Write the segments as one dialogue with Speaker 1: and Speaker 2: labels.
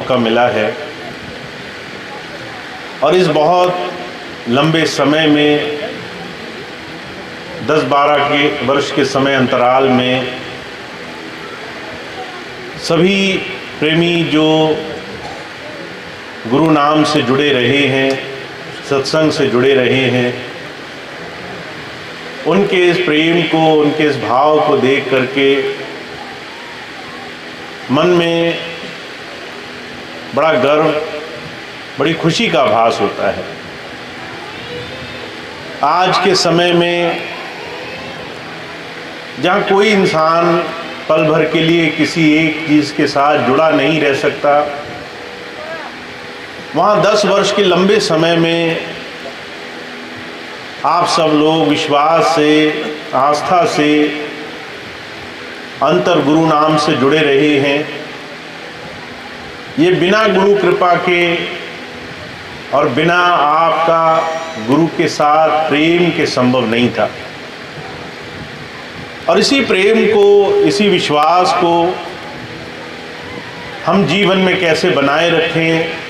Speaker 1: का मिला है और इस बहुत लंबे समय में 10-12 के वर्ष के समय अंतराल में सभी प्रेमी जो गुरु नाम से जुड़े रहे हैं, सत्संग से जुड़े रहे हैं, उनके इस प्रेम को, उनके इस भाव को देख करके मन में बड़ा गर्व, बड़ी खुशी का आभास होता है। आज के समय में जहाँ कोई इंसान पल भर के लिए किसी एक चीज़ के साथ जुड़ा नहीं रह सकता, वहाँ 10 वर्ष के लंबे समय में आप सब लोग विश्वास से, आस्था से, अंतर गुरु नाम से जुड़े रहे हैं। ये बिना गुरु कृपा के और बिना आपका गुरु के साथ प्रेम के संभव नहीं था। और इसी प्रेम को, इसी विश्वास को हम जीवन में कैसे बनाए रखें,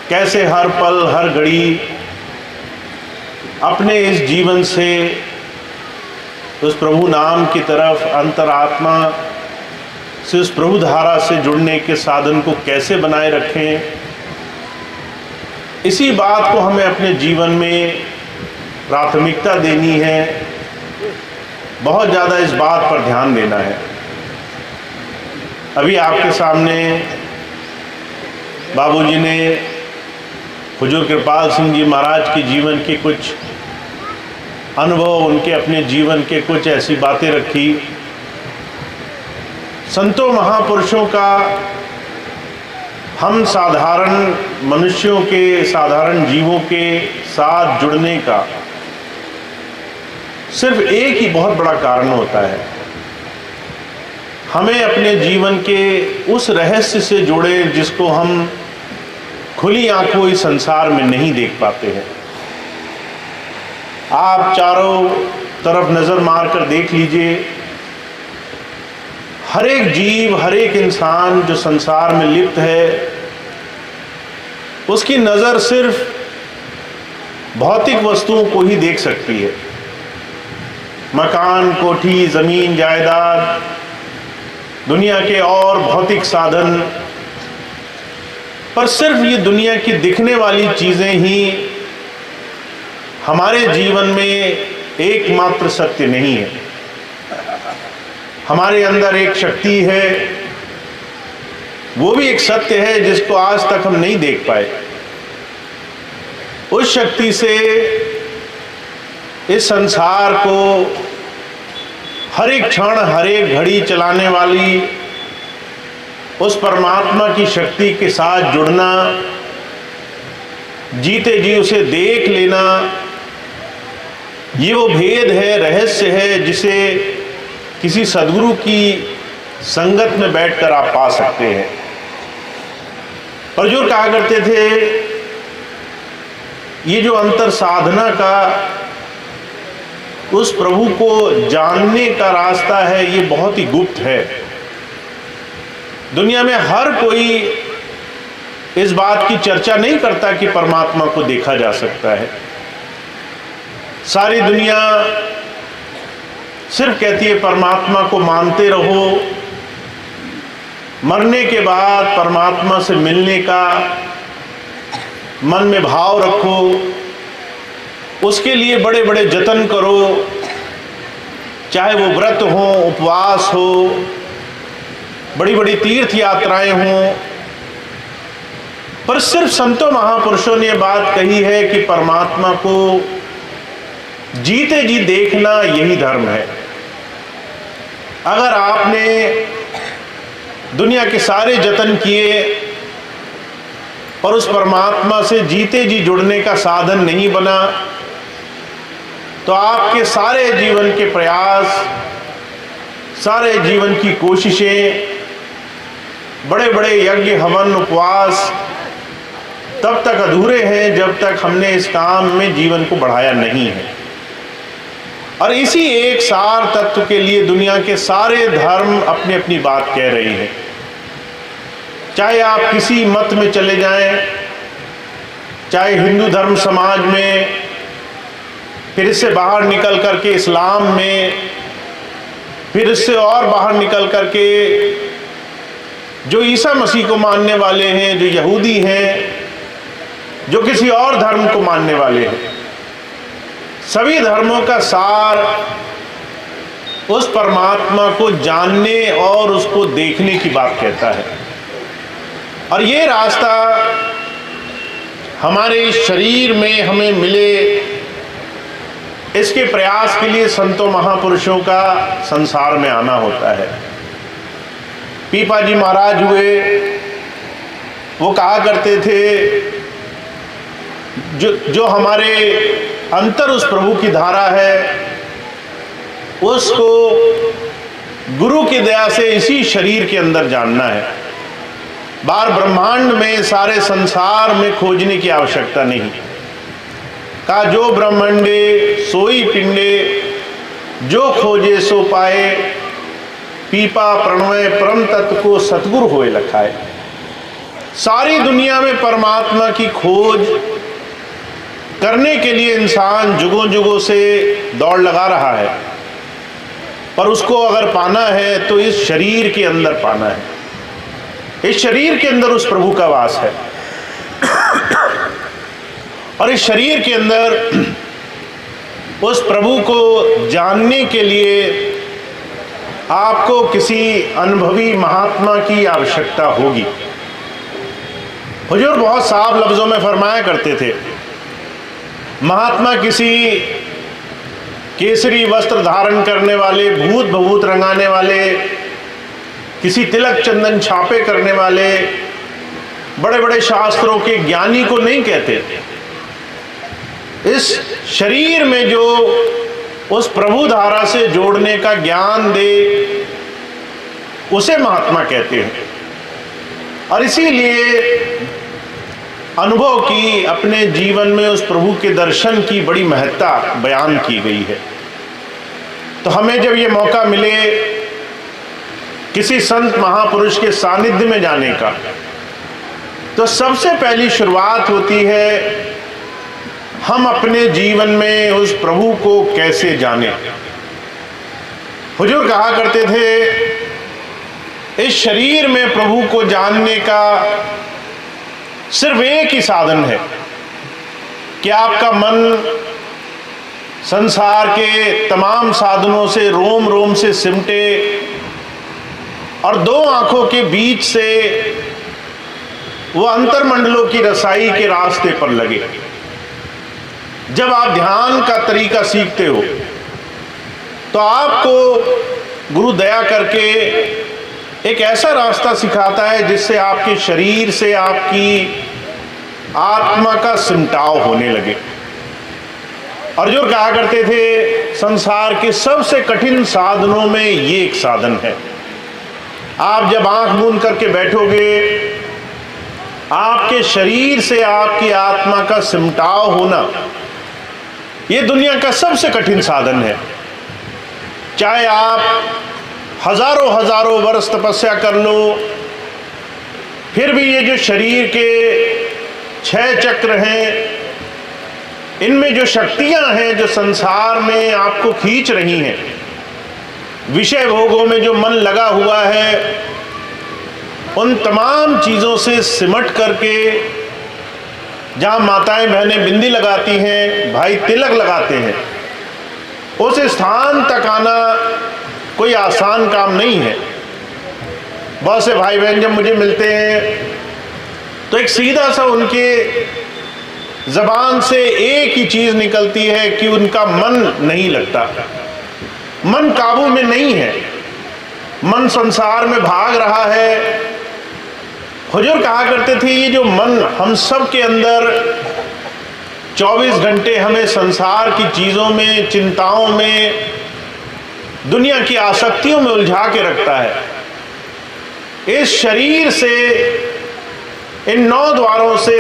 Speaker 1: कैसे हर पल हर घड़ी अपने इस जीवन से उस प्रभु नाम की तरफ, अंतरात्मा से उस प्रभु धारा से जुड़ने के साधन को कैसे बनाए रखें, इसी बात को हमें अपने जीवन में प्राथमिकता देनी है। बहुत ज़्यादा इस बात पर ध्यान देना है। अभी आपके सामने बाबूजी ने हुजूर कृपाल सिंह जी महाराज के जीवन के कुछ अनुभव, उनके अपने जीवन के कुछ ऐसी बातें रखी। संतों महापुरुषों का हम साधारण मनुष्यों के, साधारण जीवों के साथ जुड़ने का सिर्फ एक ही बहुत बड़ा कारण होता है। हमें अपने जीवन के उस रहस्य से जोड़े जिसको हम खुली आंखों इस संसार में नहीं देख पाते हैं। आप चारों तरफ नज़र मारकर देख लीजिए, हर एक जीव, हर एक इंसान जो संसार में लिप्त है, उसकी नज़र सिर्फ भौतिक वस्तुओं को ही देख सकती है। मकान, कोठी, ज़मीन, जायदाद, दुनिया के और भौतिक साधन, पर सिर्फ ये दुनिया की दिखने वाली चीज़ें ही हमारे जीवन में एकमात्र सत्य नहीं है। हमारे अंदर एक शक्ति है, वो भी एक सत्य है जिसको आज तक हम नहीं देख पाए। उस शक्ति से इस संसार को हर एक क्षण, हर एक घड़ी चलाने वाली उस परमात्मा की शक्ति के साथ जुड़ना, जीते जी उसे देख लेना, ये वो भेद है, रहस्य है जिसे किसी सद्गुरु की संगत में बैठकर आप पा सकते हैं। अर्जुन कहा करते थे, ये जो अंतर साधना का, उस प्रभु को जानने का रास्ता है, ये बहुत ही गुप्त है। दुनिया में हर कोई इस बात की चर्चा नहीं करता कि परमात्मा को देखा जा सकता है। सारी दुनिया सिर्फ कहती है परमात्मा को मानते रहो, मरने के बाद परमात्मा से मिलने का मन में भाव रखो, उसके लिए बड़े बड़े जतन करो, चाहे वो व्रत हो, उपवास हो, बड़ी बड़ी तीर्थ यात्राएं हों। पर सिर्फ संतों महापुरुषों ने बात कही है कि परमात्मा को जीते जी देखना यही धर्म है। अगर आपने दुनिया के सारे जतन किए और उस परमात्मा से जीते जी जुड़ने का साधन नहीं बना, तो आपके सारे जीवन के प्रयास, सारे जीवन की कोशिशें, बड़े बड़े यज्ञ, हवन, उपवास तब तक अधूरे हैं जब तक हमने इस काम में जीवन को बढ़ाया नहीं है। और इसी एक सार तत्व के लिए दुनिया के सारे धर्म अपनी अपनी बात कह रहे हैं। चाहे आप किसी मत में चले जाएं, चाहे हिंदू धर्म समाज में, फिर इससे बाहर निकल करके इस्लाम में, फिर इससे और बाहर निकल करके जो ईसा मसीह को मानने वाले हैं, जो यहूदी हैं, जो किसी और धर्म को मानने वाले हैं, सभी धर्मों का सार उस परमात्मा को जानने और उसको देखने की बात कहता है। और ये रास्ता हमारे शरीर में हमें मिले, इसके प्रयास के लिए संतों महापुरुषों का संसार में आना होता है। पीपा जी महाराज हुए, वो कहा करते थे जो हमारे अंतर उस प्रभु की धारा है, उसको गुरु की दया से इसी शरीर के अंदर जानना है। बाहर ब्रह्मांड में, सारे संसार में खोजने की आवश्यकता नहीं। कहा जो ब्रह्मांडे सोई पिंडे, जो खोजे सो पाए, पीपा प्रणवय परम तत्व को सतगुरु होए लखाए। सारी दुनिया में परमात्मा की खोज करने के लिए इंसान जुगों जुगों से दौड़ लगा रहा है, पर उसको अगर पाना है तो इस शरीर के अंदर पाना है। इस शरीर के अंदर उस प्रभु का वास है, और इस शरीर के अंदर उस प्रभु को जानने के लिए आपको किसी अनुभवी महात्मा की आवश्यकता होगी। हुजूर बहुत साफ लफ्जों में फरमाया करते थे, महात्मा किसी केसरी वस्त्र धारण करने वाले, भूत भभूत रंगाने वाले, किसी तिलक चंदन छापे करने वाले बड़े बड़े शास्त्रों के ज्ञानी को नहीं कहते। इस शरीर में जो उस प्रभु धारा से जोड़ने का ज्ञान दे, उसे महात्मा कहते हैं। और इसीलिए अनुभव की अपने जीवन में उस प्रभु के दर्शन की बड़ी महत्ता बयान की गई है। तो हमें जब ये मौका मिले किसी संत महापुरुष के सानिध्य में जाने का, तो सबसे पहली शुरुआत होती है हम अपने जीवन में उस प्रभु को कैसे जाने। हुजूर कहा करते थे, इस शरीर में प्रभु को जानने का सिर्फ एक ही साधन है कि आपका मन संसार के तमाम साधनों से रोम रोम से सिमटे और दो आंखों के बीच से वो अंतर्मंडलों की रसाई के रास्ते पर लगे। जब आप ध्यान का तरीका सीखते हो तो आपको गुरु दया करके एक ऐसा रास्ता सिखाता है जिससे आपके शरीर से आपकी आत्मा का सिमटाव होने लगे। और जो कहा करते थे, संसार के सबसे कठिन साधनों में ये एक साधन है। आप जब आंख मूंद करके बैठोगे, आपके शरीर से आपकी आत्मा का सिमटाव होना, ये दुनिया का सबसे कठिन साधन है। चाहे आप हजारों हजारों वर्ष तपस्या कर लो, फिर भी ये जो शरीर के 6 चक्र हैं, इनमें जो शक्तियां हैं जो संसार में आपको खींच रही हैं, विषय भोगों में जो मन लगा हुआ है, उन तमाम चीज़ों से सिमट करके जहाँ माताएं बहनें बिंदी लगाती हैं, भाई तिलक लगाते हैं, उस स्थान तक आना कोई आसान काम नहीं है। बहुत से भाई बहन जब मुझे मिलते हैं तो एक सीधा सा उनके ज़बान से एक ही चीज़ निकलती है कि उनका मन नहीं लगता, मन काबू में नहीं है, मन संसार में भाग रहा है। हुजूर कहा करते थे, ये जो मन हम सब के अंदर 24 घंटे हमें संसार की चीज़ों में, चिंताओं में, दुनिया की आसक्तियों में उलझा के रखता है, इस शरीर से, इन 9 द्वारों से,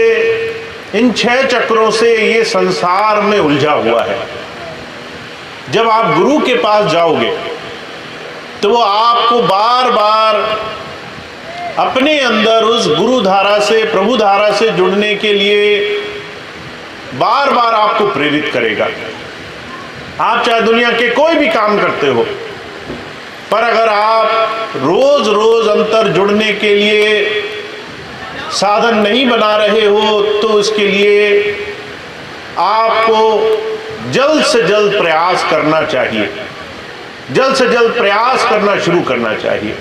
Speaker 1: इन 6 चक्रों से ये संसार में उलझा हुआ है। जब आप गुरु के पास जाओगे तो वो आपको बार बार अपने अंदर उस गुरु धारा से, प्रभु धारा से जुड़ने के लिए बार बार आपको प्रेरित करेगा। आप चाहे दुनिया के कोई भी काम करते हो, पर अगर आप रोज रोज अंतर जुड़ने के लिए साधन नहीं बना रहे हो तो इसके लिए आपको जल्द से जल्द प्रयास करना चाहिए, जल्द से जल्द प्रयास करना शुरू करना चाहिए।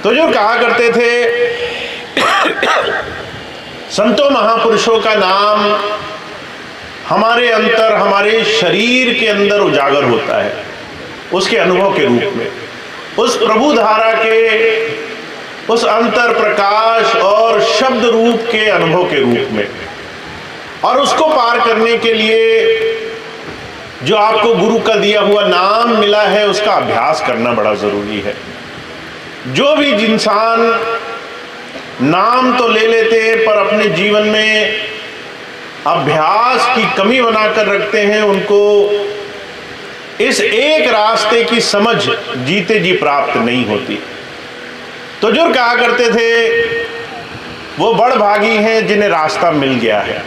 Speaker 1: तो जो कहा करते थे संतों महापुरुषों का नाम हमारे अंतर, हमारे शरीर के अंदर उजागर होता है, उसके अनुभव के रूप में, उस प्रभु धारा के, उस अंतर प्रकाश और शब्द रूप के अनुभव के रूप में। और उसको पार करने के लिए जो आपको गुरु का दिया हुआ नाम मिला है उसका अभ्यास करना बड़ा जरूरी है। जो भी इंसान नाम तो ले लेते हैं पर अपने जीवन में अभ्यास की कमी बनाकर रखते हैं, उनको इस एक रास्ते की समझ जीते जी प्राप्त नहीं होती। तो जो कहा करते थे वो बड़ भागी हैं जिन्हें रास्ता मिल गया है,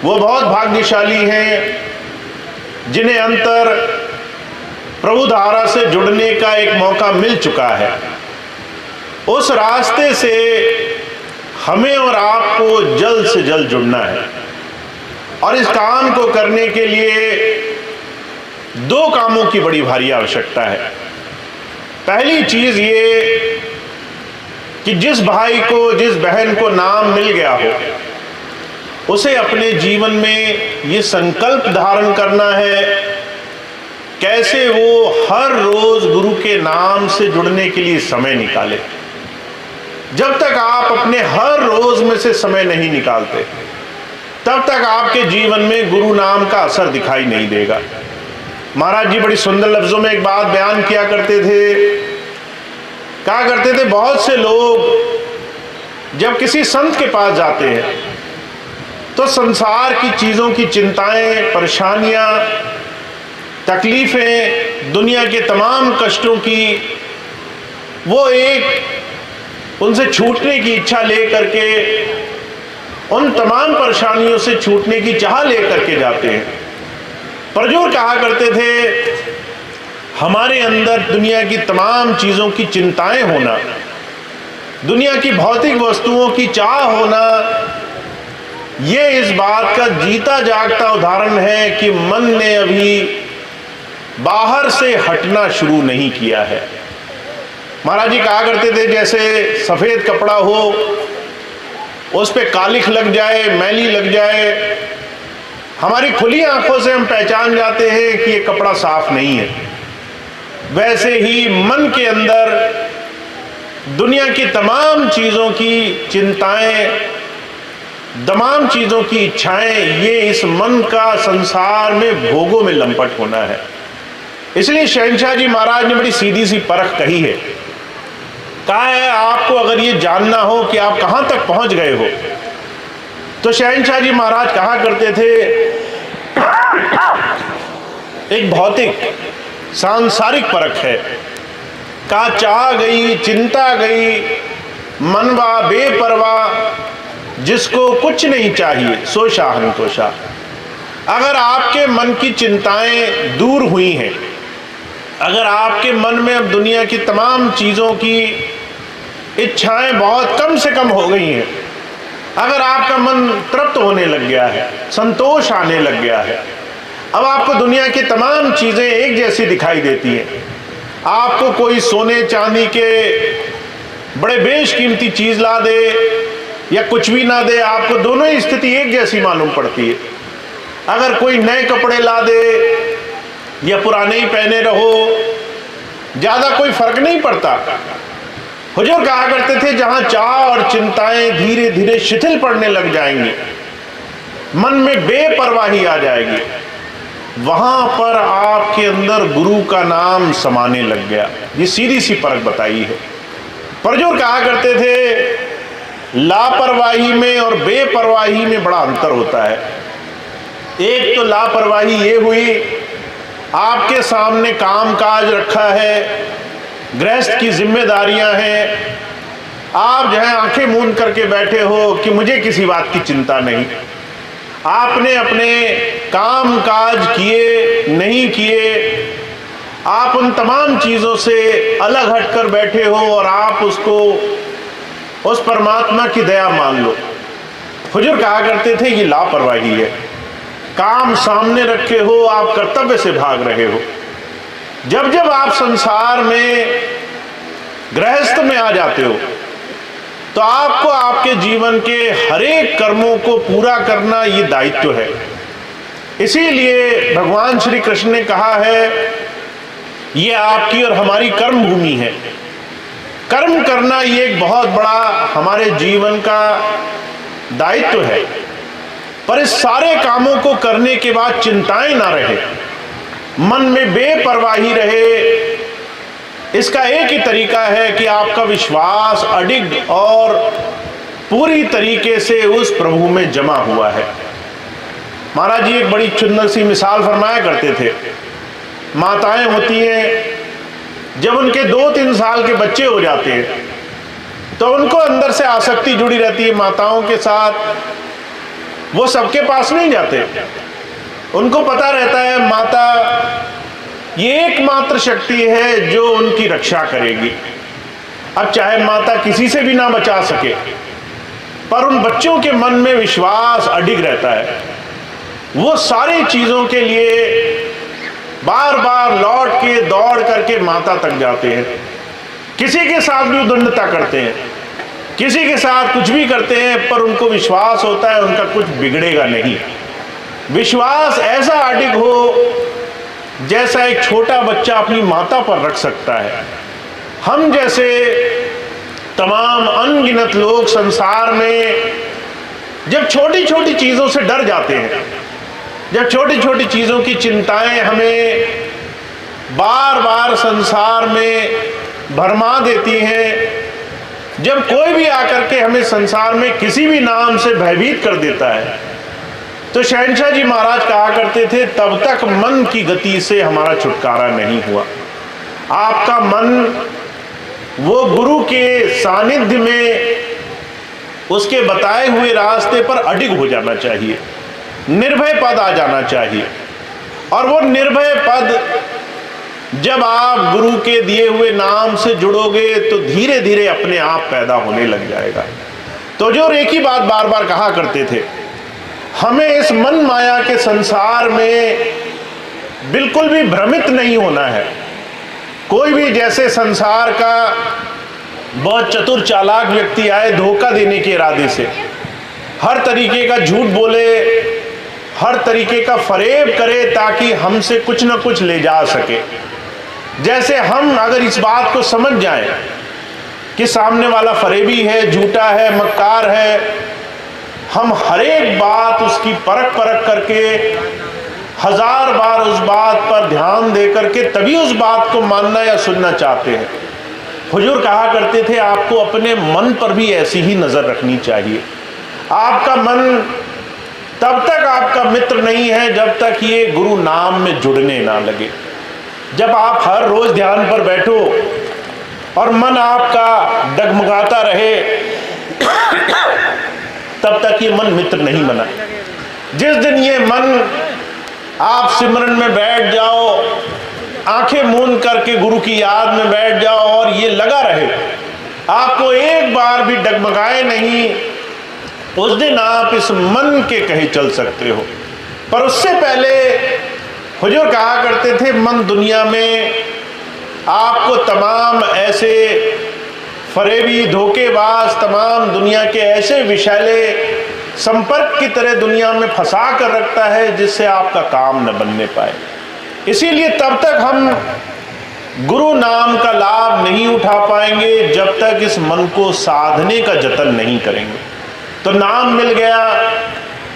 Speaker 1: वो बहुत भाग्यशाली हैं जिन्हें अंतर प्रभु धारा से जुड़ने का एक मौका मिल चुका है। उस रास्ते से हमें और आपको जल्द से जल्द जुड़ना है। और इस काम को करने के लिए दो कामों की बड़ी भारी आवश्यकता है। पहली चीज ये कि जिस भाई को, जिस बहन को नाम मिल गया हो, उसे अपने जीवन में ये संकल्प धारण करना है कैसे वो हर रोज गुरु के नाम से जुड़ने के लिए समय निकाले। जब तक आप अपने हर रोज में से समय नहीं निकालते तब तक आपके जीवन में गुरु नाम का असर दिखाई नहीं देगा। महाराज जी बड़ी सुंदर लफ्जों में एक बात बयान किया करते थे, कहा करते थे बहुत से लोग जब किसी संत के पास जाते हैं तो संसार की चीजों की चिंताएं, परेशानियां, तकलीफें, दुनिया के तमाम कष्टों की वो एक उनसे छूटने की इच्छा लेकर के, उन तमाम परेशानियों से छूटने की चाह लेकर के जाते हैं। पर जो कहा करते थे हमारे अंदर दुनिया की तमाम चीजों की चिंताएं होना, दुनिया की भौतिक वस्तुओं की चाह होना, ये इस बात का जीता जागता उदाहरण है कि मन ने अभी बाहर से हटना शुरू नहीं किया है। महाराज जी कहा करते थे जैसे सफेद कपड़ा हो, उस पे कालिख लग जाए, मैली लग जाए, हमारी खुली आंखों से हम पहचान जाते हैं कि ये कपड़ा साफ नहीं है। वैसे ही मन के अंदर दुनिया की तमाम चीजों की चिंताएं, तमाम चीजों की इच्छाएं, ये इस मन का संसार में भोगों में लंपट होना है। इसलिए शहंशाह जी महाराज ने बड़ी सीधी सी परख कही है। कहा है आपको अगर ये जानना हो कि आप कहां तक पहुंच गए हो, तो शहंशाह जी महाराज कहा करते थे एक भौतिक सांसारिक परख है। कहा चाह गई, चिंता गई, मनवा बेपरवाह, जिसको कुछ नहीं चाहिए सो शाहन तो शाह। अगर आपके मन की चिंताएं दूर हुई हैं, अगर आपके मन में अब दुनिया की तमाम चीजों की इच्छाएं बहुत कम से कम हो गई हैं, अगर आपका मन तृप्त होने लग गया है, संतोष आने लग गया है, अब आपको दुनिया की तमाम चीजें एक जैसी दिखाई देती हैं, आपको कोई सोने चांदी के बड़े बेशकीमती चीज ला दे या कुछ भी ना दे, आपको दोनों ही स्थिति एक जैसी मालूम पड़ती है। अगर कोई नए कपड़े ला दे या पुराने ही पहने रहो, ज्यादा कोई फर्क नहीं पड़ता। हुजूर कहा करते थे जहां चाह और चिंताएं धीरे धीरे शिथिल पड़ने लग जाएंगी, मन में बेपरवाही आ जाएगी, वहां पर आपके अंदर गुरु का नाम समाने लग गया। ये सीधी सी परख बताई है। पर जो कहा करते थे लापरवाही में और बेपरवाही में बड़ा अंतर होता है। एक तो लापरवाही ये हुई, आपके सामने काम काज रखा है, गृहस्थ की जिम्मेदारियां हैं, आप जो है आंखें मूंद करके बैठे हो कि मुझे किसी बात की चिंता नहीं। आपने अपने काम काज किए नहीं किए, आप उन तमाम चीज़ों से अलग हटकर बैठे हो और आप उसको उस परमात्मा की दया मान लो। हुजूर कहा करते थे ये लापरवाही है। काम सामने रखे हो, आप कर्तव्य से भाग रहे हो। जब जब आप संसार में गृहस्थ में आ जाते हो तो आपको आपके जीवन के हर एक कर्मों को पूरा करना ये दायित्व है। इसीलिए भगवान श्री कृष्ण ने कहा है ये आपकी और हमारी कर्म भूमि है। कर्म करना ये एक बहुत बड़ा हमारे जीवन का दायित्व है। पर इस सारे कामों को करने के बाद चिंताएं ना रहे, मन में बेपरवाही रहे, इसका एक ही तरीका है कि आपका विश्वास अडिग और पूरी तरीके से उस प्रभु में जमा हुआ है। महाराज जी एक बड़ी सुंदर सी मिसाल फरमाया करते थे। माताएं होती हैं, जब उनके 2-3 साल के बच्चे हो जाते हैं तो उनको अंदर से आसक्ति जुड़ी रहती है माताओं के साथ। वो सबके पास नहीं जाते, उनको पता रहता है माता ये एकमात्र शक्ति है जो उनकी रक्षा करेगी। अब चाहे माता किसी से भी ना बचा सके, पर उन बच्चों के मन में विश्वास अडिग रहता है। वो सारी चीजों के लिए बार बार लौट के दौड़ करके माता तक जाते हैं। किसी के साथ भी उद्दंडता करते हैं, किसी के साथ कुछ भी करते हैं, पर उनको विश्वास होता है उनका कुछ बिगड़ेगा नहीं। विश्वास ऐसा अडिग हो जैसा एक छोटा बच्चा अपनी माता पर रख सकता है। हम जैसे तमाम अनगिनत लोग संसार में जब छोटी छोटी चीजों से डर जाते हैं, जब छोटी छोटी चीजों की चिंताएं हमें बार बार संसार में भरमा देती हैं, जब कोई भी आकर के हमें संसार में किसी भी नाम से भयभीत कर देता है, तो शहंशाह जी महाराज कहा करते थे तब तक मन की गति से हमारा छुटकारा नहीं हुआ। आपका मन वो गुरु के सानिध्य में उसके बताए हुए रास्ते पर अडिग हो जाना चाहिए, निर्भय पद आ जाना चाहिए। और वो निर्भय पद जब आप गुरु के दिए हुए नाम से जुड़ोगे तो धीरे धीरे अपने आप पैदा होने लग जाएगा। तो जो एक ही बात बार बार कहा करते थे, हमें इस मन माया के संसार में बिल्कुल भी भ्रमित नहीं होना है। कोई भी जैसे संसार का बहुत चतुर चालाक व्यक्ति आए धोखा देने के इरादे से, हर तरीके का झूठ बोले, हर तरीके का फरेब करे ताकि हमसे कुछ न कुछ ले जा सके। जैसे हम अगर इस बात को समझ जाएं कि सामने वाला फरेबी है, झूठा है, मक्कार है, हम हर एक बात उसकी परख करके 1000 बार उस बात पर ध्यान दे करके तभी उस बात को मानना या सुनना चाहते हैं। हुजूर कहा करते थे आपको अपने मन पर भी ऐसी ही नजर रखनी चाहिए। आपका मन तब तक आपका मित्र नहीं है जब तक ये गुरु नाम में जुड़ने ना लगे। जब आप हर रोज ध्यान पर बैठो और मन आपका डगमगाता रहे तब तक ये मन मित्र नहीं बना। जिस दिन ये मन आप सिमरन में बैठ जाओ, आंखें मूंद करके गुरु की याद में बैठ जाओ और ये लगा रहे, आपको एक बार भी डगमगाए नहीं, उस दिन आप इस मन के कहे चल सकते हो। पर उससे पहले हुजूर कहा करते थे मन दुनिया में आपको तमाम ऐसे फरेबी धोखेबाज, तमाम दुनिया के ऐसे विषैले संपर्क की तरह दुनिया में फंसा कर रखता है जिससे आपका काम न बनने पाए। इसीलिए तब तक हम गुरु नाम का लाभ नहीं उठा पाएंगे जब तक इस मन को साधने का जतन नहीं करेंगे। तो नाम मिल गया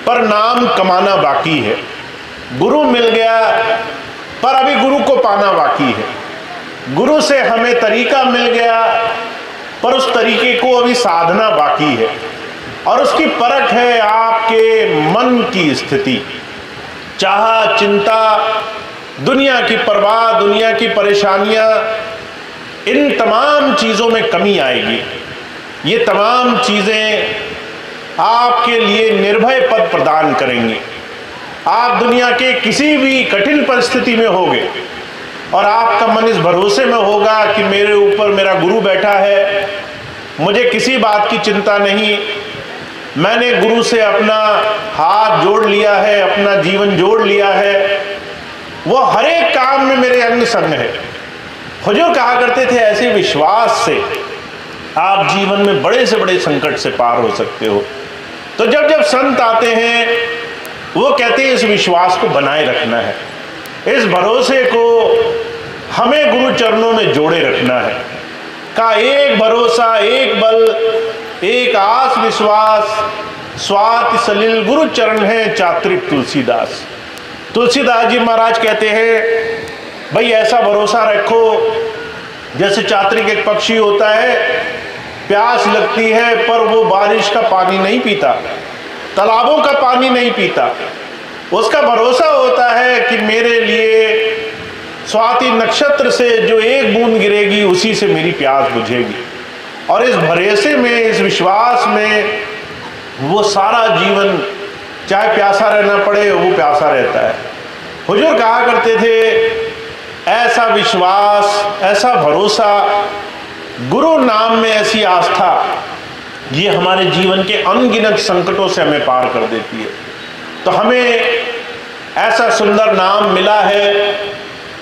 Speaker 1: पर नाम कमाना बाकी है, गुरु मिल गया पर अभी गुरु को पाना बाकी है, गुरु से हमें तरीका मिल गया पर उस तरीके को अभी साधना बाकी है। और उसकी परख है आपके मन की स्थिति। चाह, चिंता, दुनिया की परवाह, दुनिया की परेशानियां, इन तमाम चीजों में कमी आएगी। ये तमाम चीज़ें आपके लिए निर्भय पद प्रदान करेंगी। आप दुनिया के किसी भी कठिन परिस्थिति में होगे और आपका मन इस भरोसे में होगा कि मेरे ऊपर मेरा गुरु बैठा है, मुझे किसी बात की चिंता नहीं, मैंने गुरु से अपना हाथ जोड़ लिया है, अपना जीवन जोड़ लिया है, वो हर एक काम में मेरे अंग संग है। हुजूर कहा करते थे ऐसे विश्वास से आप जीवन में बड़े से बड़े संकट से पार हो सकते हो। तो जब जब संत आते हैं वो कहते हैं इस विश्वास को बनाए रखना है, इस भरोसे को हमें गुरु चरणों में जोड़े रखना है। का एक भरोसा, एक बल, एक आस विश्वास, स्वाति सलिल गुरु चरण है चात्रिक तुलसीदास। तुलसीदास जी महाराज कहते हैं भाई ऐसा भरोसा रखो जैसे चात्रिक एक पक्षी होता है, प्यास लगती है पर वो बारिश का पानी नहीं पीता, तालाबों का पानी नहीं पीता, उसका भरोसा होता है कि मेरे लिए स्वाति नक्षत्र से जो एक बूंद गिरेगी उसी से मेरी प्यास बुझेगी। और इस भरोसे में, इस विश्वास में वो सारा जीवन चाहे प्यासा रहना पड़े वो प्यासा रहता है। हुजूर कहा करते थे ऐसा विश्वास, ऐसा भरोसा, गुरु नाम में ऐसी आस्था, ये हमारे जीवन के अनगिनत संकटों से हमें पार कर देती है। तो हमें ऐसा सुंदर नाम मिला है,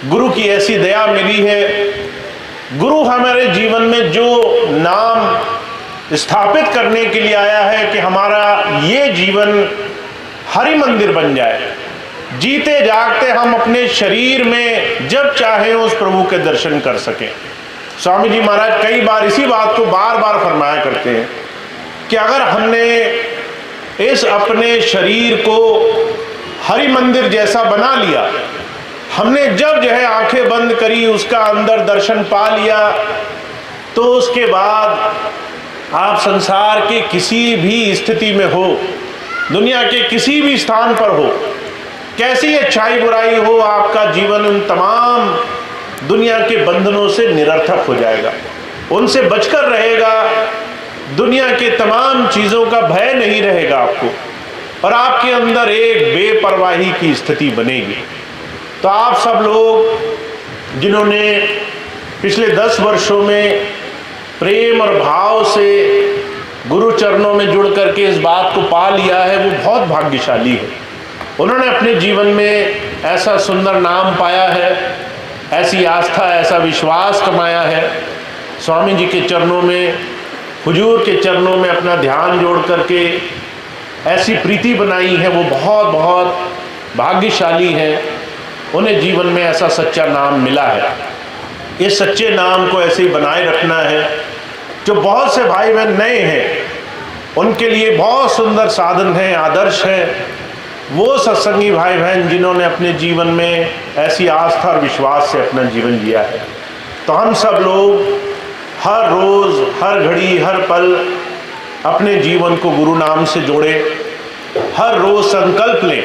Speaker 1: गुरु की ऐसी दया मिली है। गुरु हमारे जीवन में जो नाम स्थापित करने के लिए आया है कि हमारा ये जीवन हरि मंदिर बन जाए, जीते जागते हम अपने शरीर में जब चाहें उस प्रभु के दर्शन कर सकें। स्वामी जी महाराज कई बार इसी बात को बार बार फरमाया करते हैं कि अगर हमने इस अपने शरीर को हरि मंदिर जैसा बना लिया, हमने जब जो है आंखें बंद करी उसका अंदर दर्शन पा लिया, तो उसके बाद आप संसार के किसी भी स्थिति में हो, दुनिया के किसी भी स्थान पर हो, कैसी अच्छाई बुराई हो, आपका जीवन उन तमाम दुनिया के बंधनों से निरर्थक हो जाएगा, उनसे बचकर रहेगा, दुनिया के तमाम चीज़ों का भय नहीं रहेगा आपको, और आपके अंदर एक बेपरवाही की स्थिति बनेगी। तो आप सब लोग जिन्होंने पिछले 10 वर्षों में प्रेम और भाव से गुरु चरणों में जुड़ करके इस बात को पा लिया है, वो बहुत भाग्यशाली है। उन्होंने अपने जीवन में ऐसा सुंदर नाम पाया है, ऐसी आस्था, ऐसा विश्वास कमाया है। स्वामी जी के चरणों में, हुजूर के चरणों में अपना ध्यान जोड़ करके ऐसी प्रीति बनाई है, वो बहुत बहुत भाग्यशाली हैं। उन्हें जीवन में ऐसा सच्चा नाम मिला है। इस सच्चे नाम को ऐसे ही बनाए रखना है। जो बहुत से भाई बहन नए हैं उनके लिए बहुत सुंदर साधन है, आदर्श है वो सत्संगी भाई बहन जिन्होंने अपने जीवन में ऐसी आस्था और विश्वास से अपना जीवन जिया है। तो हम सब लोग हर रोज़, हर घड़ी, हर पल अपने जीवन को गुरु नाम से जोड़े। हर रोज़ संकल्प लें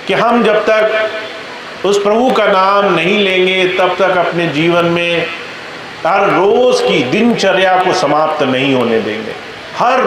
Speaker 1: कि हम जब तक उस प्रभु का नाम नहीं लेंगे तब तक अपने जीवन में हर रोज़ की दिनचर्या को समाप्त नहीं होने देंगे। हर